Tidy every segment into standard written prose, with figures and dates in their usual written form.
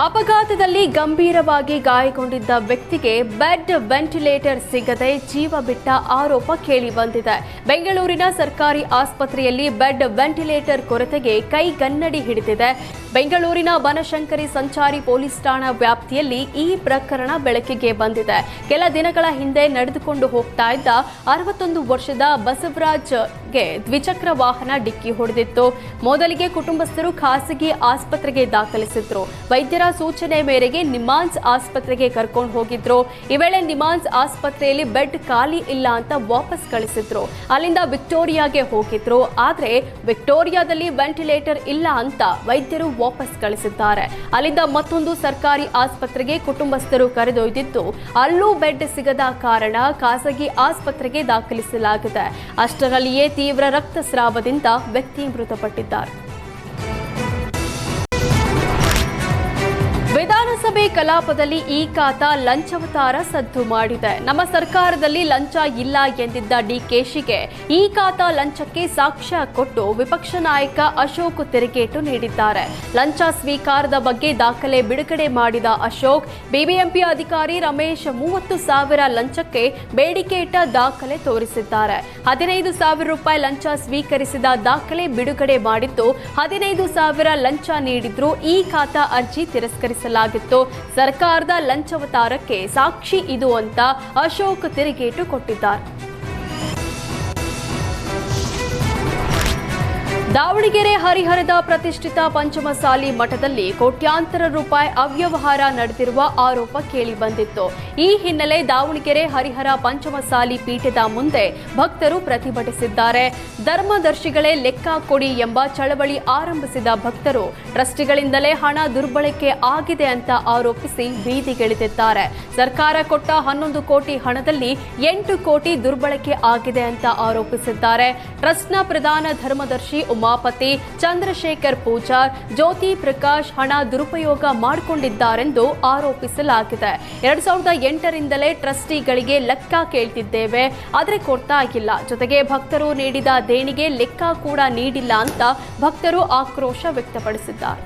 ಅಪಘಾತದಲ್ಲಿ ಗಂಭೀರವಾಗಿ ಗಾಯಗೊಂಡಿದ್ದ ವ್ಯಕ್ತಿಗೆ ಬೆಡ್ ವೆಂಟಿಲೇಟರ್ ಸಿಗದೆ ಜೀವ ಬಿಟ್ಟ ಆರೋಪ ಕೇಳಿಬಂದಿದೆ. ಬೆಂಗಳೂರಿನ ಸರ್ಕಾರಿ ಆಸ್ಪತ್ರೆಯಲ್ಲಿ ಬೆಡ್ ವೆಂಟಿಲೇಟರ್ ಕೊರತೆಗೆ ಕೈಗನ್ನಡಿ ಹಿಡಿದಿದೆ. ಬೆಂಗಳೂರಿನ ಬನಶಂಕರಿ ಸಂಚಾರಿ ಪೊಲೀಸ್ ಠಾಣಾ ವ್ಯಾಪ್ತಿಯಲ್ಲಿ ಈ ಪ್ರಕರಣ ಬೆಳಕಿಗೆ ಬಂದಿದೆ. ಕೆಲ ದಿನಗಳ ಹಿಂದೆ ನಡೆದುಕೊಂಡು ಹೋಗ್ತಾ ಇದ್ದ 61 ವರ್ಷದ ಬಸವರಾಜ್ಗೆ ದ್ವಿಚಕ್ರ ವಾಹನ ಡಿಕ್ಕಿ ಹೊಡೆದಿತ್ತು. ಮೊದಲಿಗೆ ಕುಟುಂಬಸ್ಥರು ಖಾಸಗಿ ಆಸ್ಪತ್ರೆಗೆ ದಾಖಲಿಸಿದ್ರು. ವೈದ್ಯರ ಸೂಚನೆ ಮೇರೆಗೆ ನಿಮಾನ್ಸ್ ಆಸ್ಪತ್ರೆಗೆ ಕರ್ಕೊಂಡು ಹೋಗಿದ್ರು. ಈ ವೇಳೆ ನಿಮಾನ್ಸ್ ಆಸ್ಪತ್ರೆಯಲ್ಲಿ ಬೆಡ್ ಖಾಲಿ ಇಲ್ಲ ಅಂತ ವಾಪಸ್ ಕಳಿಸಿದ್ರು. ಅಲ್ಲಿಂದ ವಿಕ್ಟೋರಿಯಾಗೆ ಹೋಗಿದ್ರು. ಆದ್ರೆ ವಿಕ್ಟೋರಿಯಾದಲ್ಲಿ ವೆಂಟಿಲೇಟರ್ ಇಲ್ಲ ಅಂತ ವೈದ್ಯರು ವಾಪಸ್ ಕಳಿಸಿದ್ದಾರೆ. ಅಲ್ಲಿಂದ ಮತ್ತೊಂದು ಸರ್ಕಾರಿ ಆಸ್ಪತ್ರೆಗೆ ಕುಟುಂಬಸ್ಥರು ಕರೆದೊಯ್ದಿದ್ದು ಅಲ್ಲೂ ಬೆಡ್ ಸಿಗದ ಕಾರಣ ಖಾಸಗಿ ಆಸ್ಪತ್ರೆಗೆ ದಾಖಲಿಸಲಾಗಿದೆ. ಅಷ್ಟರಲ್ಲಿಯೇ ತೀವ್ರ ರಕ್ತಸ್ರಾವದಿಂದ ವ್ಯಕ್ತಿ ಮೃತಪಟ್ಟಿದ್ದಾರೆ. ವಿಧಾನಸಭೆ ಕಲಾಪದಲ್ಲಿ ಈ ಖಾತಾ ಲಂಚಾವತಾರ ಸದ್ದು ಮಾಡಿದೆ. ನಮ್ಮ ಸರ್ಕಾರದಲ್ಲಿ ಲಂಚ ಇಲ್ಲ ಎಂದಿದ್ದ ಡಿಕೆಶಿಗೆ ಈ ಖಾತಾ ಲಂಚಕ್ಕೆ ಸಾಕ್ಷ್ಯ ಕೊಟ್ಟು ವಿಪಕ್ಷ ನಾಯಕ ಅಶೋಕ್ ತಿರುಗೇಟು ನೀಡಿದ್ದಾರೆ. ಲಂಚ ಸ್ವೀಕಾರದ ಬಗ್ಗೆ ದಾಖಲೆ ಬಿಡುಗಡೆ ಮಾಡಿದ ಅಶೋಕ್, ಬಿಬಿಎಂಪಿ ಅಧಿಕಾರಿ ರಮೇಶ್ 30,000 ಲಂಚಕ್ಕೆ ಬೇಡಿಕೆ ಇಟ್ಟ ದಾಖಲೆ ತೋರಿಸಿದ್ದಾರೆ. 15,000 ರೂಪಾಯಿ ಲಂಚ ಸ್ವೀಕರಿಸಿದ ದಾಖಲೆ ಬಿಡುಗಡೆ ಮಾಡಿದ್ದು 15,000 ಲಂಚ ನೀಡಿದ್ರು ಈ ಖಾತಾ ಅರ್ಜಿ ತಿರಸ್ಕರಿಸಲಾಗಿತ್ತು. ಸರ್ಕಾರದ ಲಂಚಾವತಾರಕ್ಕೆ ಸಾಕ್ಷಿ ಇದು ಅಂತ ಅಶೋಕ್ ತಿರುಗೇಟು ಕೊಟ್ಟಿದ್ದಾರೆ. ದಾವಣಗೆರೆ ಹರಿಹರದ ಪ್ರತಿಷ್ಠಿತ ಪಂಚಮಸಾಲಿ ಮಠದಲ್ಲಿ ಕೋಟ್ಯಾಂತರ ರೂಪಾಯಿ ಅವ್ಯವಹಾರ ನಡೆದಿರುವ ಆರೋಪ ಕೇಳಿಬಂದಿತ್ತು. ಈ ಹಿನ್ನೆಲೆ ದಾವಣಗೆರೆ ಹರಿಹರ ಪಂಚಮಸಾಲಿ ಪೀಠದ ಮುಂದೆ ಭಕ್ತರು ಪ್ರತಿಭಟಿಸಿದ್ದಾರೆ. ಧರ್ಮದರ್ಶಿಗಳೇ ಲೆಕ್ಕ ಕೊಡಿ ಎಂಬ ಚಳವಳಿ ಆರಂಭಿಸಿದ ಭಕ್ತರು ಟ್ರಸ್ಟಿಗಳಿಂದಲೇ ಹಣ ದುರ್ಬಳಕೆ ಆಗಿದೆ ಅಂತ ಆರೋಪಿಸಿ ಬೀದಿಗಿಳಿದಿದ್ದಾರೆ. ಸರ್ಕಾರ ಕೊಟ್ಟ 11 ಕೋಟಿ ಹಣದಲ್ಲಿ 8 ಕೋಟಿ ದುರ್ಬಳಕೆ ಆಗಿದೆ ಅಂತ ಆರೋಪಿಸಿದ್ದಾರೆ. ಟ್ರಸ್ಟ್ನ ಪ್ರಧಾನ ಧರ್ಮದರ್ಶಿ ಉಮಾಪತಿ, ಚಂದ್ರಶೇಖರ್ ಪೂಜಾರ್, ಜ್ಯೋತಿ ಪ್ರಕಾಶ್ ಹಣ ದುರುಪಯೋಗ ಮಾಡಿಕೊಂಡಿದ್ದಾರೆಂದು ಆರೋಪಿಸಲಾಗಿದೆ. 2008ರಿಂದಲೇ ಟ್ರಸ್ಟಿಗಳಿಗೆ ಲೆಕ್ಕ ಕೇಳ್ತಿದ್ದೇವೆ, ಆದರೆ ಕೊಡ್ತಾ ಇಲ್ಲ. ಜೊತೆಗೆ ಭಕ್ತರು ನೀಡಿದ ದೇಣಿಗೆ ಲೆಕ್ಕ ಕೂಡ ನೀಡಿಲ್ಲ ಅಂತ ಭಕ್ತರು ಆಕ್ರೋಶ ವ್ಯಕ್ತಪಡಿಸಿದ್ದಾರೆ.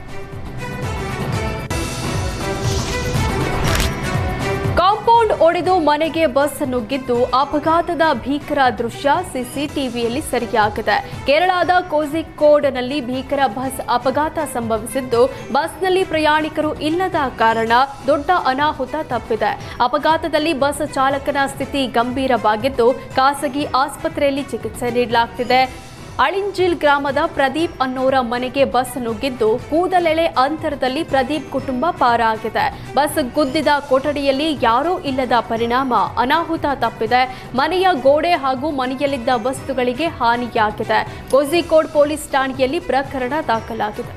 ಕಾಂಪೌಂಡ್ ಒಡೆದು ಮನೆಗೆ ಬಸ್ ನುಗ್ಗಿದ್ದು ಅಪಘಾತದ ಭೀಕರ ದೃಶ್ಯ ಸಿಸಿಟಿವಿಯಲ್ಲಿ ಸೆರೆಯಾಗಿದೆ. ಕೇರಳದ ಕೋಝಿಕೋಡ್ನಲ್ಲಿ ಭೀಕರ ಬಸ್ ಅಪಘಾತ ಸಂಭವಿಸಿದ್ದು ಬಸ್ನಲ್ಲಿ ಪ್ರಯಾಣಿಕರು ಇಲ್ಲದ ಕಾರಣ ದೊಡ್ಡ ಅನಾಹುತ ತಪ್ಪಿದೆ. ಅಪಘಾತದಲ್ಲಿ ಬಸ್ ಚಾಲಕನ ಸ್ಥಿತಿ ಗಂಭೀರವಾಗಿದ್ದು ಖಾಸಗಿ ಆಸ್ಪತ್ರೆಯಲ್ಲಿ ಚಿಕಿತ್ಸೆ ನೀಡಲಾಗುತ್ತಿದೆ. ಅಳಿಂಜಿಲ್ ಗ್ರಾಮದ ಪ್ರದೀಪ್ ಅನ್ನೋರ ಮನೆಗೆ ಬಸ್ ನುಗ್ಗಿದ್ದು ಕೂದಲೆಳೆ ಅಂತರದಲ್ಲಿ ಪ್ರದೀಪ್ ಕುಟುಂಬ ಪಾರಾಗಿದೆ. ಬಸ್ ಗುದ್ದಿದ ಕೊಠಡಿಯಲ್ಲಿ ಯಾರೂ ಇಲ್ಲದ ಪರಿಣಾಮ ಅನಾಹುತ ತಪ್ಪಿದೆ. ಮನೆಯ ಗೋಡೆ ಹಾಗೂ ಮನೆಯಲ್ಲಿದ್ದ ವಸ್ತುಗಳಿಗೆ ಹಾನಿಯಾಗಿದೆ. ಕೋಝಿಕೋಡ್ ಪೊಲೀಸ್ ಠಾಣೆಯಲ್ಲಿ ಪ್ರಕರಣ ದಾಖಲಾಗಿದೆ.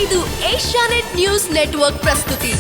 ಇದು ಏಷ್ಯಾನೆಟ್ ನ್ಯೂಸ್ ನೆಟ್ವರ್ಕ್ ಪ್ರಸ್ತುತಿ.